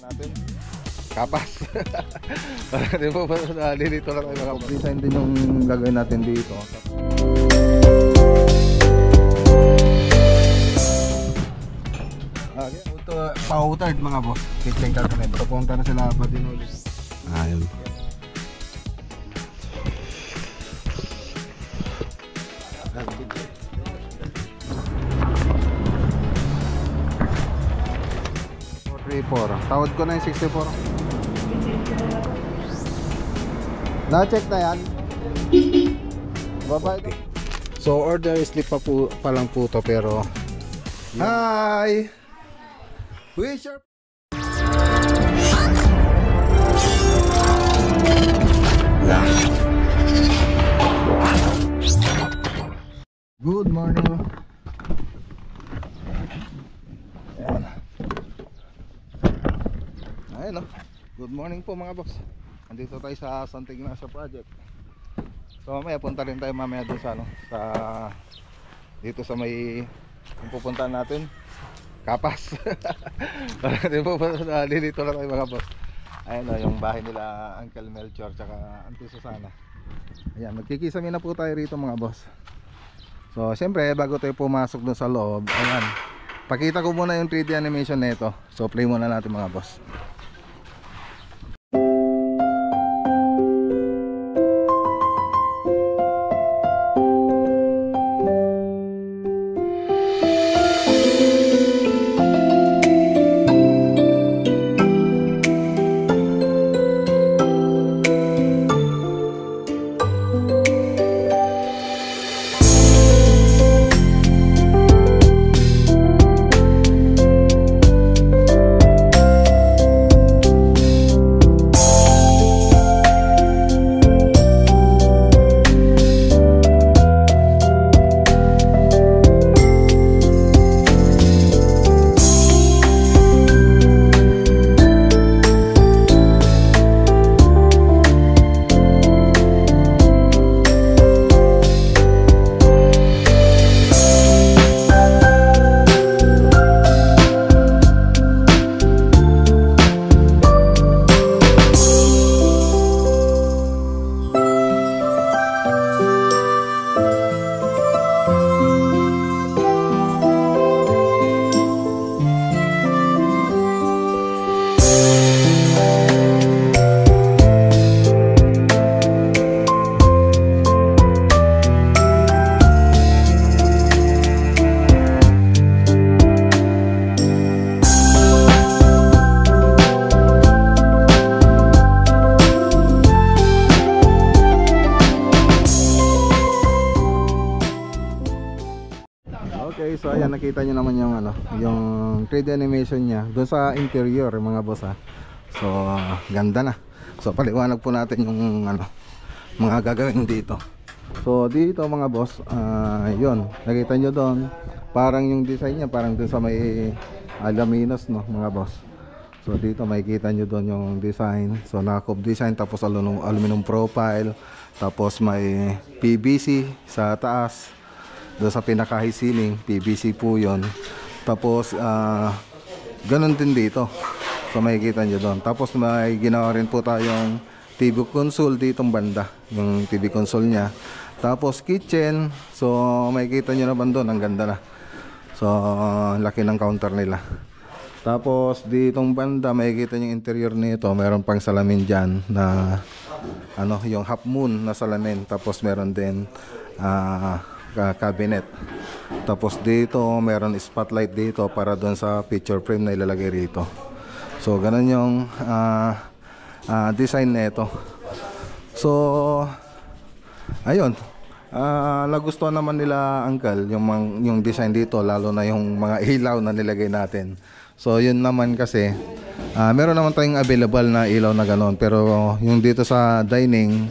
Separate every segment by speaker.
Speaker 1: natin kapas. Para di po nalilito lang tayo mga design din yung gagawin natin dito. Ito pa-outered mga boss. Kitchen cabinet. Papunta na sila ba din ulit. Ayun. Tawad ko na yung 64. Na-check na yan. Baba ito. So order slip pa lang po to pero hi! Wish your good morning. Ayun o. Good morning po mga boss. Nandito tayo sa Santa Ignacia project. So mamaya punta rin tayo mamaya dun sa sa dito sa may kung pupuntahan natin kapas. Para di po nalilito lang tayo mga boss. Ayun o yung bahay nila Uncle Melchor tsaka Auntie Susana. Ayan, magkikisami na po tayo rito mga boss. So syempre bago tayo pumasok dun sa loob, ayan, pakita ko muna yung 3D animation nito. So play muna natin mga boss. Okay, so ayan, nakita nyo naman yung yung 3D animation niya doon sa interior mga boss ha. So ganda na. So paliwanag po natin yung mga gagawin dito. So dito mga boss, yun, nakita nyo doon, parang yung design niya parang doon sa may alaminos no mga boss. So dito makikita nyo doon yung design. So naka-cove design, tapos aluminum profile, tapos may PVC sa taas. Doon sa pinaka high ceiling, PVC po yun. Tapos ganun din dito. So makikita nyo doon. Tapos may ginawa rin po tayong TV console ditong banda, yung TV console nya. Tapos kitchen. So makikita nyo naman doon, ang ganda na. So laki ng counter nila. Tapos ditong banda makikita nyo yung interior nito. Meron pang salamin dyan na yung half moon na salamin. Tapos meron din cabinet. Tapos dito meron spotlight dito para doon sa picture frame na ilalagay rito. So ganun yung design nito. So ayun, nagustuhan naman nila Uncle yung design dito, lalo na yung mga ilaw na nilagay natin. So yun naman kasi meron naman tayong available na ilaw na ganoon, pero yung dito sa dining,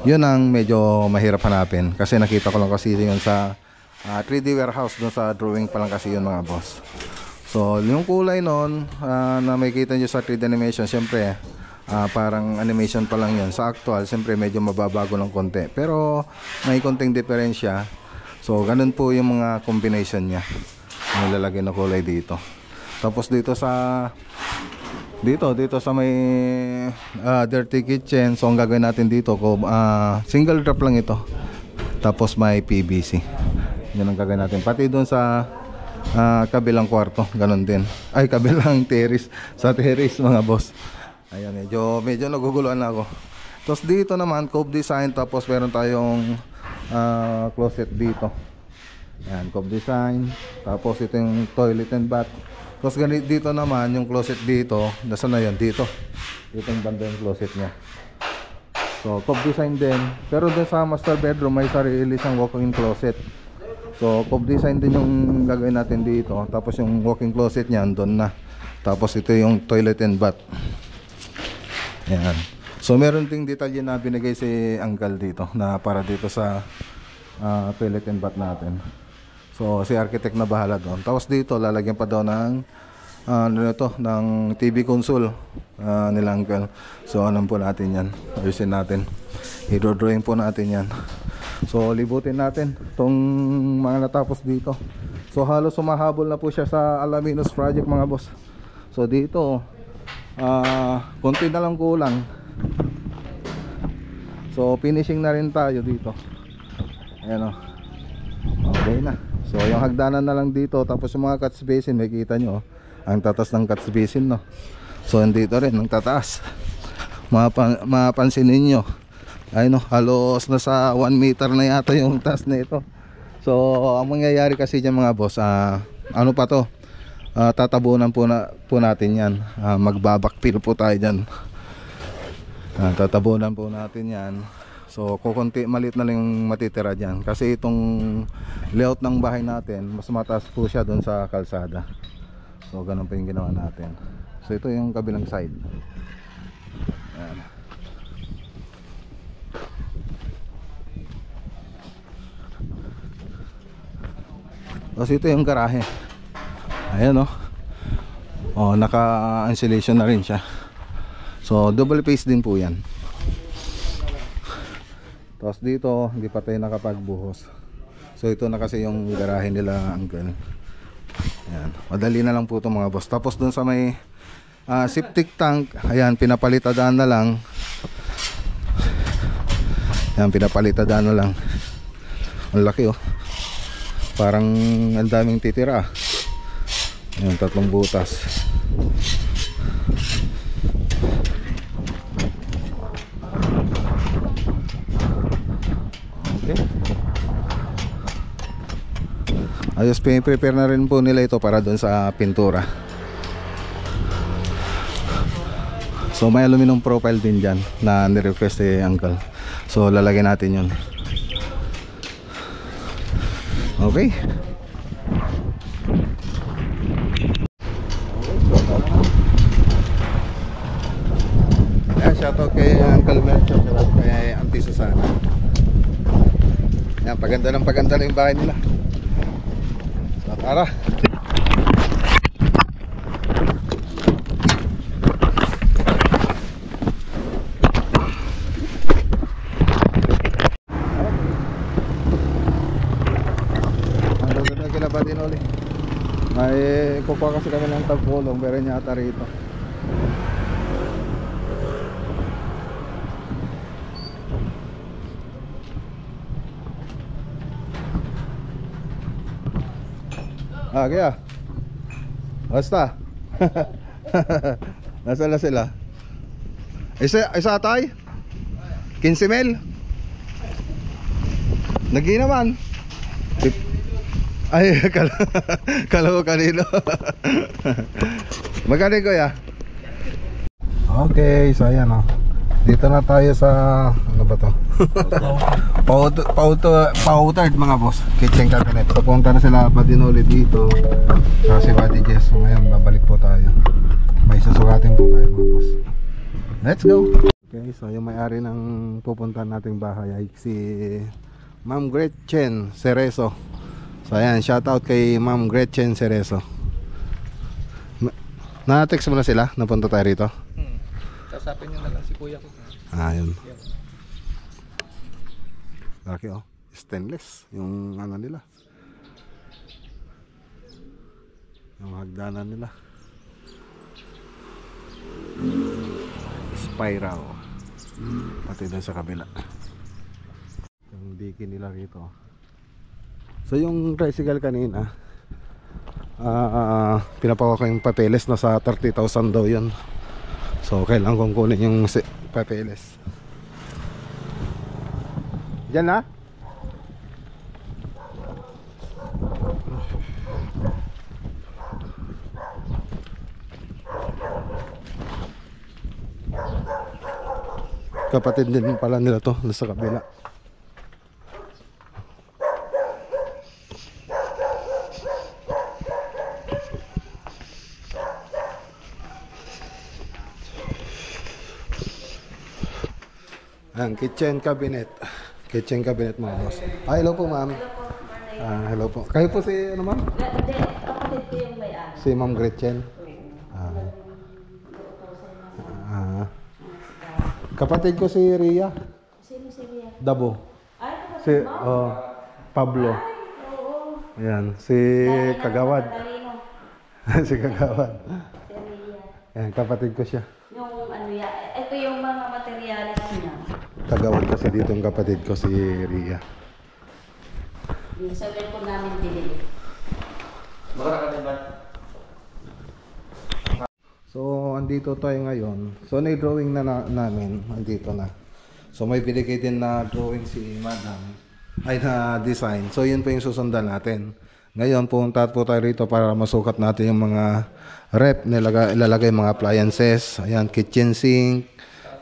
Speaker 1: yun ang medyo mahirap hanapin. Kasi nakita ko lang kasi yun sa 3D warehouse, doon sa drawing pa lang kasi yun mga boss. So yung kulay nun na makikita nyo sa 3D animation, syempre parang animation pa lang yun. Sa actual, syempre medyo mababago ng konti, pero may konting diferensya. So ganun po yung mga combination nya, yung lalagay na kulay dito. Tapos dito sa Dito sa may dirty kitchen. So ang gagawin natin dito single drop lang ito. Tapos may PVC. Yan ang gagawin natin. Pati doon sa kabilang kwarto, ganun din. Ay, kabilang terrace. Sa terrace mga boss. Ayan, medyo naguguluhan na ako. Tapos dito naman, cove design. Tapos meron tayong closet dito. Ayan, cove design. Tapos ito yung toilet and bath. Tapos dito naman, yung closet dito. Nasaan na yan? Dito. Dito yung banda yung closet nya. So, cove design din. Pero dun sa master bedroom, may sarili siyang walk-in closet. So, cove design din yung gagawin natin dito. Tapos yung walk-in closet nya, andun na. Tapos ito yung toilet and bath. Ayan. So, meron ding detalye na binigay si Uncle dito na para dito sa toilet and bath natin. So, si architect na bahala doon. Tapos dito, lalagyan pa daw ng ng TV console nila Uncle. So, alam po natin yan. Ayusin natin. I-drawing po natin yan. So, libutin natin itong mga natapos dito. So, halos sumahabol na po siya sa Alaminos project mga boss. So, dito konti na lang kulang. So, finishing na rin tayo dito. Ayan o. Okay na. So, yung hagdanan na lang dito. Tapos yung mga catch basin, makikita nyo ang tatas ng catch basin, no? So, dito rin ang tataas. Mapansin ninyo, ay no, halos nasa 1 meter na yata yung taas na ito. So, ang mangyayari kasi dyan mga boss, ano pa to? Tatabunan po natin yan. Magbabakfill po tayo dyan. Tatabunan po natin yan. So, kukunti, maliit na lang yung matitira dyan. Kasi itong layout ng bahay natin, mas mataas po siya doon sa kalsada. So, ganun pa yung ginawa natin. So, ito yung kabilang side. Ayan. Tapos ito yung garahe. Ayan o. Naka-insulation na rin siya. So, double face din po yan. Tapos dito, hindi pa tayo nakapagbuhos. So, ito na kasi yung garahe nila Uncle. Ayan. Madali na lang po ito mga boss. Tapos dun sa may septic tank, ayan, pinapalitadaan na lang. Ayan, pinapalitadaan na lang. Ang laki oh. Parang ang daming titira. Ayan, 3 butas. Okay. Ayos, prepare na rin po nila ito para doon sa pintura. So may aluminum profile din dyan na nirequest si Uncle. So lalagyan natin yun. Okay. Ayan, shoutout kay Uncle Melcho at kay Auntie Susana. Ayan, paganda na yung bahay nila. So tara. May kukuha kasi kami ng tagpulong, meron yata rito. Kaya basta. Nasaan na sila? Isa tay? 15 mil? Nagi naman. Ay, kala ko kanino. Magkano kuya? Okay, so ayan o. Dito na tayo sa, ano ba to? Powdered mga boss, kitchen cabinet. Pupunta na sila Badinoli dito. Saka si Buddy Jess. So ngayon, babalik po tayo. May susukatin po tayo mga boss. Let's go. Okay, so yung may-ari ng pupuntahan nating bahay ay si Ma'am Gretchen Cerezo. So ayan, shoutout kay Ma'am Gretchen Cerezo. Na-text mo na sila? Napunta tayo rito?
Speaker 2: Kasapin nyo na lang si kuya ko.
Speaker 1: Yun. Laki oh. Stainless yung ano nila. Yung hagdanan nila. Spiral. Pati doon sa kabila. Yung diki nila rito. So yung tricycle kanina, pinapawa ko yung papeles, nasa 30,000 daw yun. So kailangan kong kunin yung papeles. Diyan na? Kapatid din pala nila to, nasa kabila. Ang kitchen cabinet. Kitchen cabinet mga boss. Hello po ma'am. Hello po. Kayo po si ano ma'am?
Speaker 3: Kapatid ko yung may-ari.
Speaker 1: Si Ma'am Gretchen. Kapatid ko si Ria.
Speaker 3: Sino si Ria?
Speaker 1: Dabo.
Speaker 3: Ay,
Speaker 1: Si
Speaker 3: kapatid mo?
Speaker 1: Pablo.
Speaker 3: Oo.
Speaker 1: Ayan, si Kagawad.
Speaker 3: Talino.
Speaker 1: Si Kagawad.
Speaker 3: Si Ria.
Speaker 1: Ayan, kapatid ko siya.
Speaker 3: Yung ano yan. Ito yung mga materialis niya.
Speaker 1: Kagawad kasi dito yung kapatid ko si Ria.
Speaker 3: Yung sa ko namin binili.
Speaker 1: So, andito tayo ngayon. So, na-drawing na, namin. Andito na. So, may binigay din na drawing si Madam. Ay, na design. So, yun po yung susundan natin. Ngayon, punta po tayo rito para masukat natin yung mga rep. Ilalagay mga appliances. Ayan, kitchen sink.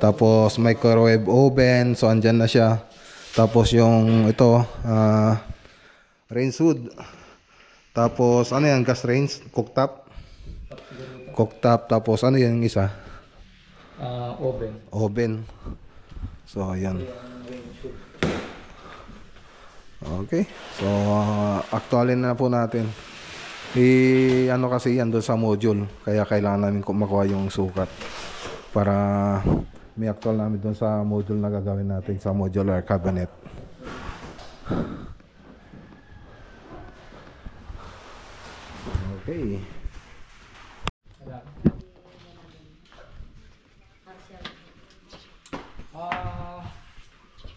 Speaker 1: Tapos, microwave oven. So, andyan na siya. Tapos, yung ito, range hood. Tapos, ano yan? Gas range? Cooktop? Cooktop, tapos ano yan yung isa?
Speaker 2: Oven.
Speaker 1: Oven. So, ayan. Okay. So, actualin na po natin. Ano kasi yan doon sa module. Kaya kailangan namin makuha yung sukat. Para may actual namin doon sa module na gagawin natin sa modular cabinet. Okay.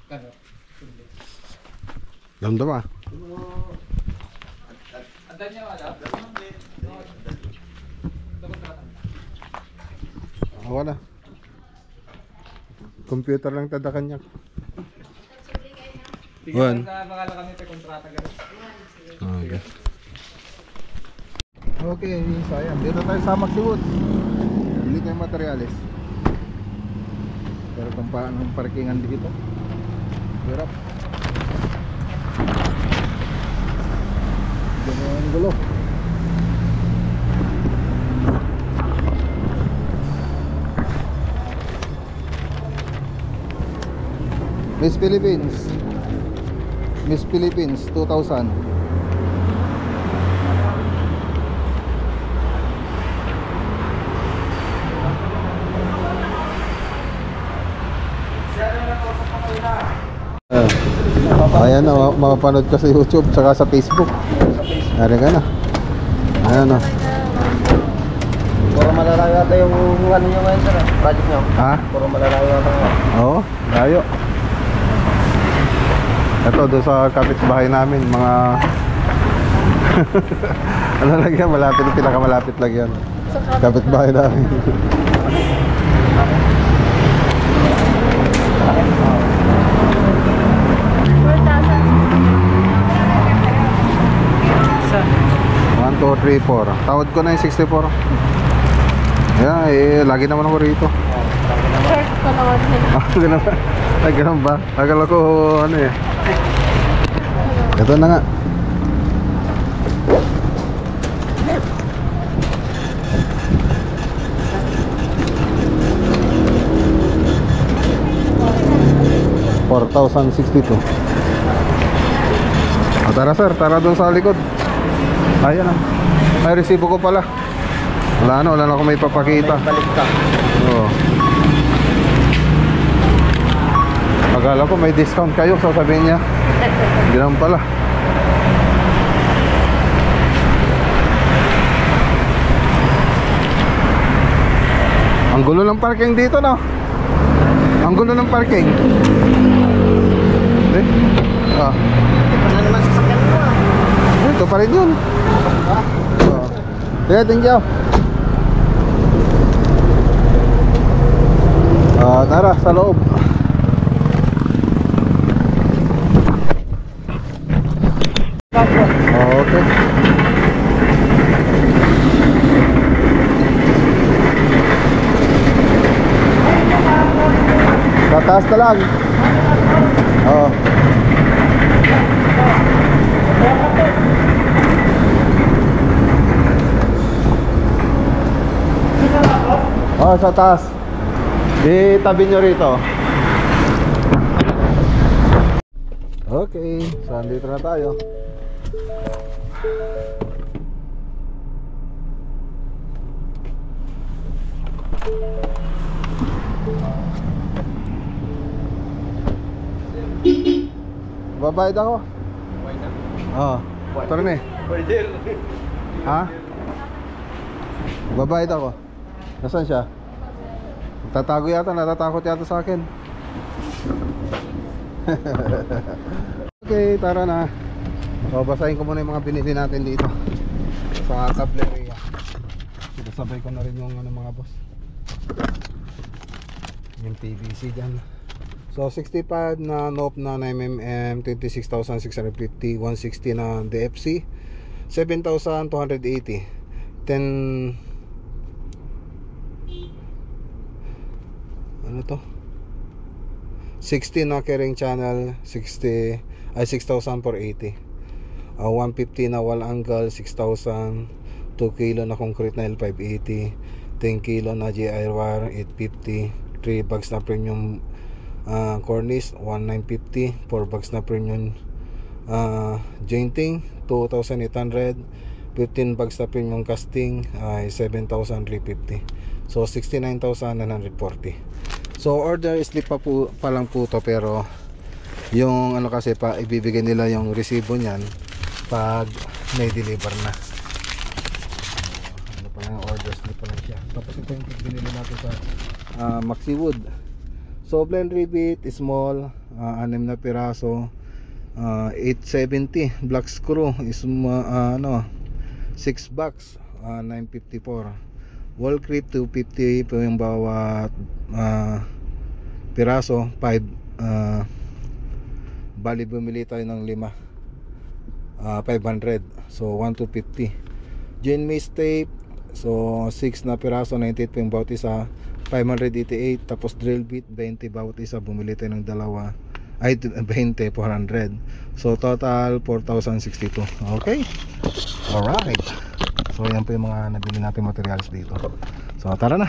Speaker 2: Ano?
Speaker 1: Ganda ba?
Speaker 2: Andan niya wala?
Speaker 1: Wala. Computer lang tadakan niya.
Speaker 2: Tingnan sa pangalan kami sa kontrata ganun.
Speaker 1: Okay. Okay, sayang. Dito tayo sa Magsiwood. Bili tayong materialis. Pero kung paano yung parkingan dito. Hirap. Diyan yung gulo. Miss Philippines. Miss Philippines 2000. Ayan na, mapapanood ka sa YouTube tsaka sa Facebook. Ari ka na. Ayan na.
Speaker 4: Puro malalayo ata yung ano nyo ngayon sir, project nyo.
Speaker 1: Ha?
Speaker 4: Puro malalayo ata nga.
Speaker 1: Oo, layo. Ito doon sa kapitbahay namin, mga ano lang yan, malapit, pinakamalapit lang yan. Kapitbahay namin.
Speaker 2: Isa.
Speaker 1: 1, 2, 3, 4. Tawad ko na yung 64. Yeah, lagi naman ako rito.
Speaker 3: First ko naman nila.
Speaker 1: Ganun ba? Ay, ganun ba? Akala ko ano eh. Ito na nga. $4,062. Tara sir, tara doon sa likod. Ayan ah. May resibo ko pala. Wala na akong may papakita.
Speaker 4: Balik ka.
Speaker 1: Oo. Akala ko may discount kayo, sasabihin niya. Hindi naman pala. Ang gulo ng parking dito, no? Ang gulo ng parking. Ah.
Speaker 4: Ito na naman sasakyan mo ah.
Speaker 1: Ito pa rin yun. Okay, thank you. Tara, sa loob. Okay. Tataas na lang. Oo. Sa taas. Di tabi nyo rito. Okay, so andito na tayo. Babayad ako. Oo. Tara na eh. Ha? Babayad ako. Nasaan siya? Tatago yata, natatakot yata sa akin. Okay, tara na. So, basahin ko muna yung mga binili natin dito sa tableria. Sabay ko na rin yung mga boss. Yung PVC dyan. So 65 na NOP na 9mm, 26,650, 160 na DFC, 7,280, 10 ano to? 60 na carrying channel, 60 ay 6,480. 150 na wall angle, 6,000. 2 kilo na concrete na L580, 10 kilo na GI wire, 850. 3 bags na premium cornice, 1,950. 4 bags na premium jointing, 2,800. 15 bags na premium casting ay 7,350. So 69,940. So order slip pa lang po to, pero yung ano kasi pa ibibigay nila yung resibo niyan pag may deliver na. Ano pa lang, order slip pa lang siya. Tapos ito yung binili natin sa Maxi Wood. So blend rivet small, 6 na piraso, 870. Black screw is 6 box, 954. Wall clip 250 po yung bawat piraso. 5 bali bumili tayo ng 5, 500. So 1,250. Gin mist tape, so 6 na piraso, 98 po yung bawat isa, 588. Tapos drill bit 20 bawat isa, bumili tayo ng dalawa, ay 20, 400. So total 4,062. Okay, alright. So yan po yung mga nabili natin materials dito. So tara na.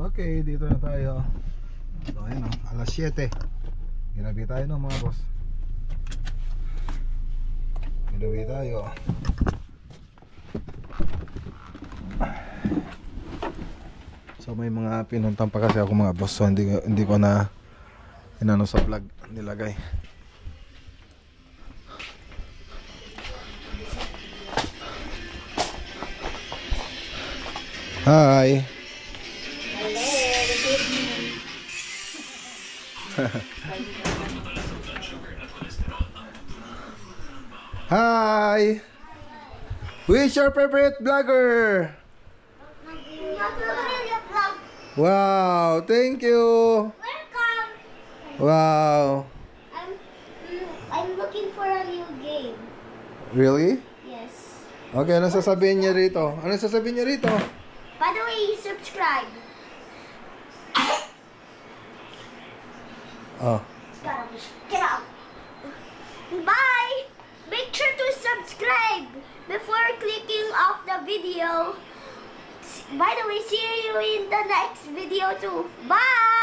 Speaker 1: Okay, dito na tayo. So ayan o, alas 7. Ginabi tayo no mga boss. Ginabi tayo. So may mga pinuntang pa kasi ako mga boss. So hindi ko na inano sa vlog nilagay. Hi. Hi. Who is your favorite vlogger? Wow, thank you.
Speaker 5: Welcome.
Speaker 1: Wow.
Speaker 5: I'm looking for a new game.
Speaker 1: Really?
Speaker 5: Yes.
Speaker 1: Okay, ano sasabihin niya rito? Ano sasabihin niya rito?
Speaker 5: By the way, subscribe.
Speaker 1: Oh.
Speaker 5: Get out. Bye. Make sure to subscribe before clicking off the video. By the way, see you in the next video too. Bye.